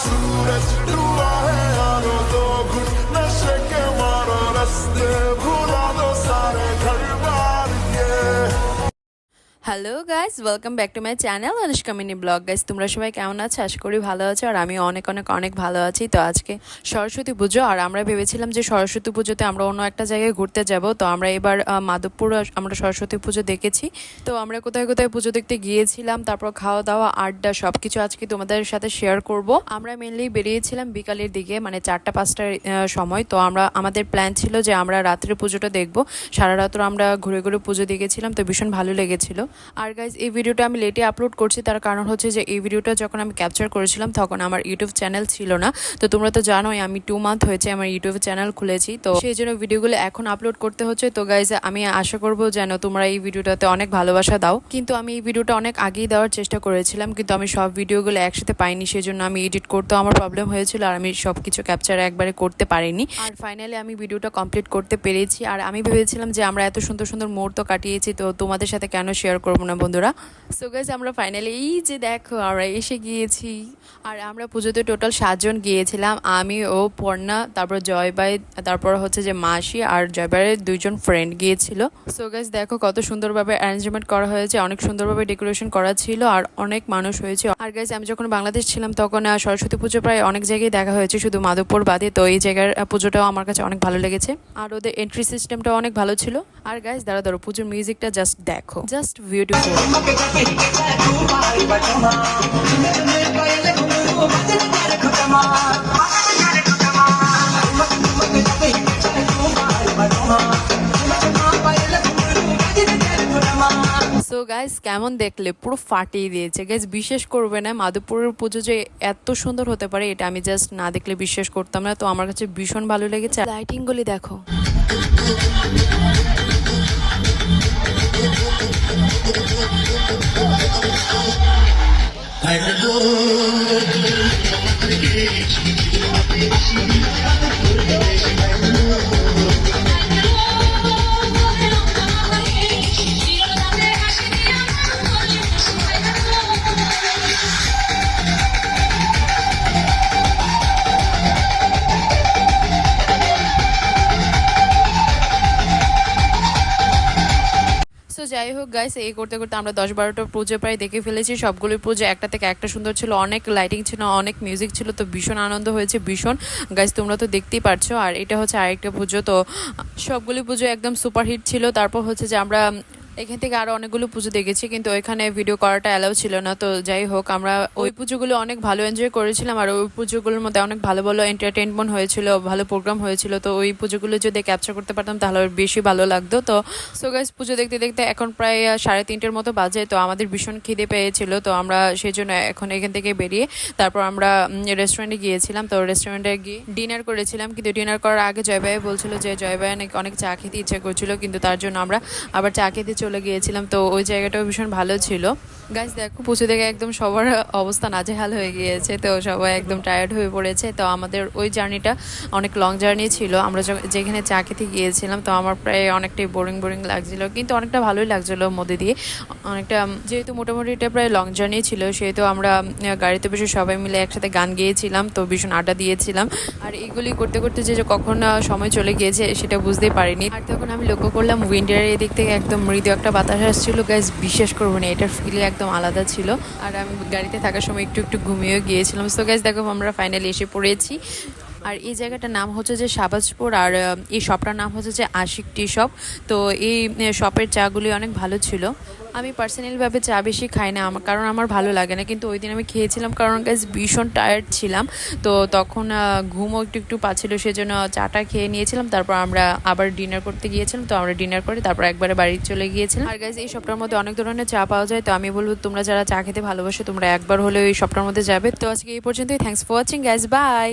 सूरज डूबा है यारो दो घुट नशे के मारो रास्ते भुला दो सारे घर बार ये। Hello guys, welcome back to my channel Anushka mini blog. Guys, তোমরা সবাই কেমন আছো? আশা করি ভালো আছো, আর আমি অনেক অনেক অনেক ভালো আছি। তো আজকে সরস্বতী পুজো, আর আমরা ভেবেছিলাম যে সরস্বতী পুজোতে আমরা অন্য একটা জায়গায় ঘুরতে যাব। তো আমরা এবার মাধবপুর আমরা সরস্বতী পুজো দেখেছি। তো আমরা কোথায় কোথায় পুজো দেখতে গিয়েছিলাম, তারপর খাওয়া দাওয়া, আড্ডা, সব কিছু আজকে তোমাদের সাথে শেয়ার করব। আমরা মেনলি বেরিয়েছিলাম বিকালের দিকে, মানে 4টা-5টার সময়। তো আমাদের প্ল্যান ছিল যে আমরা রাত্রে পুজোটা দেখব। সারা রাত্র আমরা ঘুরে ঘুরে পুজো দেখেছিলাম, তো ভীষণ ভালো লেগেছিল। আর গাইজ, এই ভিডিওটা আমি লেটে আপলোড করছি, তার কারণ হচ্ছে যে এই ভিডিওটা যখন আমি ক্যাপচার করেছিলাম তখন আমার ইউটিউব চ্যানেল ছিল না। তো তোমরা তো জানোই আমি 2 মান্থ হয়েছে আমার ইউটিউব চ্যানেল খুলেছি, তো সেই জন্য ভিডিওগুলো এখন আপলোড করতে হচ্ছে। তো গাইজ, আমি আশা করবো যেন তোমরা এই ভিডিওটাতে অনেক ভালোবাসা দাও। কিন্তু আমি এই ভিডিওটা অনেক আগেই দেওয়ার চেষ্টা করেছিলাম, কিন্তু আমি সব ভিডিওগুলো একসাথে পাইনি, সেই জন্য আমি এডিট করতেও আমার প্রবলেম হয়েছিল, আর আমি সব কিছু ক্যাপচার একবারে করতে পারিনি। আর ফাইনালি আমি ভিডিওটা কমপ্লিট করতে পেরেছি। আর আমি ভেবেছিলাম যে আমরা এত সুন্দর সুন্দর মুহূর্ত কাটিয়েছি, তো তোমাদের সাথে কেন শেয়ার করবো না বন্ধুরা। সো গাইস, আমরা ফাইনালি এই যে দেখো আমরা এসে গিয়েছি। আর আমরা পুজোতে টোটাল 7 জন গিয়েছিলাম, আমি ও পর্ণা, তারপর জয়বাই, তারপর হচ্ছে যে মাসি, আর জয়বাইয়ের 2 জন ফ্রেন্ড গিয়েছিল। সো গাইস, দেখো কত সুন্দরভাবে অ্যারেঞ্জমেন্ট করা হয়েছে, অনেক সুন্দরভাবে ডেকোরেশন করা ছিল, আর অনেক মানুষ হয়েছে। আর গাইস, আমি যখন বাংলাদেশ ছিলাম তখন সরস্বতী পুজো প্রায় অনেক জায়গায় দেখা হয়েছে, শুধু মাধবপুর বাদে। তো এই জায়গার পুজোটাও আমার কাছে অনেক ভালো লেগেছে, আর ওদের এন্ট্রি সিস্টেমটাও অনেক ভালো ছিল। আর গাইস, দাঁড়া পুজোর মিউজিকটা জাস্ট দেখো, জাস্ট বিউটিফুল। সো গাইস, কেমন দেখলে? পুরো ফাটিয়ে দিয়েছে গাইস, বিশ্বাস করবে না মাধবপুরের পুজো যে এত সুন্দর হতে পারে এটা আমি জাস্ট না দেখলে বিশ্বাস করতাম না। তো আমার কাছে ভীষণ ভালো লেগেছে। লাইটিং গুলি দেখো। সো যাই হোক গাইস, এই করতে করতে আমরা 10-12টা পুজো প্রায় দেখে ফেলেছি। সবগুলি পুজো একটা থেকে একটা সুন্দর ছিল, অনেক লাইটিং ছিল, অনেক মিউজিক ছিল, তো ভীষণ আনন্দ হয়েছে ভীষণ। গাইস, তোমরা তো দেখতেই পারছো। আর এটা হচ্ছে আরেকটা পুজো, তো সবগুলি পুজো একদম সুপারহিট ছিল। তারপর হচ্ছে যে আমরা এখান থেকে আরো অনেকগুলো পুজো দেখেছি, কিন্তু ওইখানে ভিডিও করাটা অ্যালাউ ছিল না। তো যাই হোক, আমরা ওই পুজোগুলো অনেক ভালো এনজয় করেছিলাম, আর ওই পুজোগুলোর মধ্যে অনেক ভালো ভালো এন্টারটেনমেন্ট হয়েছিল, ভালো প্রোগ্রাম হয়েছিল। তো ওই পুজোগুলো যদি ক্যাপচার করতে পারতাম তাহলে বেশি ভালো লাগতো। তো সো গাইস, পুজো দেখতে দেখতে এখন প্রায় 3:30-এর মতো বাজে। তো আমাদের ভীষণ খিদে পেয়েছিল, তো আমরা সেই জন্য এখন এখান থেকে বেরিয়ে তারপর আমরা রেস্টুরেন্টে গিয়েছিলাম। তো রেস্টুরেন্টে গিয়ে ডিনার করেছিলাম, কিন্তু ডিনার করার আগে জয়ভাই বলছিল যে জয়ভাই অনেক চা খেতে ইচ্ছা করছিল, কিন্তু তার জন্য আমরা আবার চা খেতে চলে গিয়েছিলাম। তো ওই জায়গাটাও ভীষণ ভালো ছিল। গাইস, দেখো পুজো দেখে একদম সবার অবস্থা নাজেহাল হয়ে গিয়েছে, তো সবাই একদম টায়ার্ড হয়ে পড়েছে। তো আমাদের ওই জার্নিটা অনেক লং জার্নি ছিল। আমরা যেখানে চা খেতে গিয়েছিলাম, তো আমার প্রায় অনেকটাই বোরিং বোরিং লাগছিল, কিন্তু অনেকটা ভালোই লাগছিল মধ্যে দিয়ে অনেকটা। যেহেতু মোটামুটি এটা প্রায় লং জার্নি ছিল, সেহেতু আমরা গাড়িতে বসে সবাই মিলে একসাথে গান গেয়েছিলাম, তো ভীষণ আড্ডা দিয়েছিলাম। আর এগুলি করতে করতে যে কখন সময় চলে গিয়েছে সেটা বুঝতেই পারিনি। আর তখন আমি লক্ষ্য করলাম উইন্ডারের এদিক থেকে একদম মৃদু একটা বাতাস আসছিল। গাইস, বিশ্বাস করবো না, এটার ফিল একদম আলাদা ছিল। আর আমি গাড়িতে থাকার সময় একটু একটু ঘুমিয়েও গিয়েছিলাম। সো গাইস, দেখো আমরা ফাইনালি এসে পড়েছি। আর এই জায়গাটার নাম হচ্ছে যে শাহবাজপুর, আর এই শপটার নাম হচ্ছে যে আশিক টি শপ। তো এই শপের চাগুলি অনেক ভালো ছিল। আমি পার্সোনালিভাবে চা বেশি খাই না, কারণ আমার ভালো লাগে না, কিন্তু ওই দিন আমি খেয়েছিলাম কারণ গাইস ভীষণ টায়ার্ড ছিলাম। তো তখন ঘুমও একটু একটু পাচ্ছিল, সেজন্য চাটা খেয়ে নিয়েছিলাম। তারপর আমরা আবার ডিনার করতে গিয়েছিলাম, তো আমরা ডিনার করে তারপর একবারে বাড়ি চলে গিয়েছিলাম। আর গাইস, এই শপটার মধ্যে অনেক ধরনের চা পাওয়া যায়, তো আমি বলবো তোমরা যারা চা খেতে ভালোবাসো তোমরা একবার হলেও এই শপটার মধ্যে যাবে। তো আজকে এই পর্যন্তই। Thanks for watching guys, by.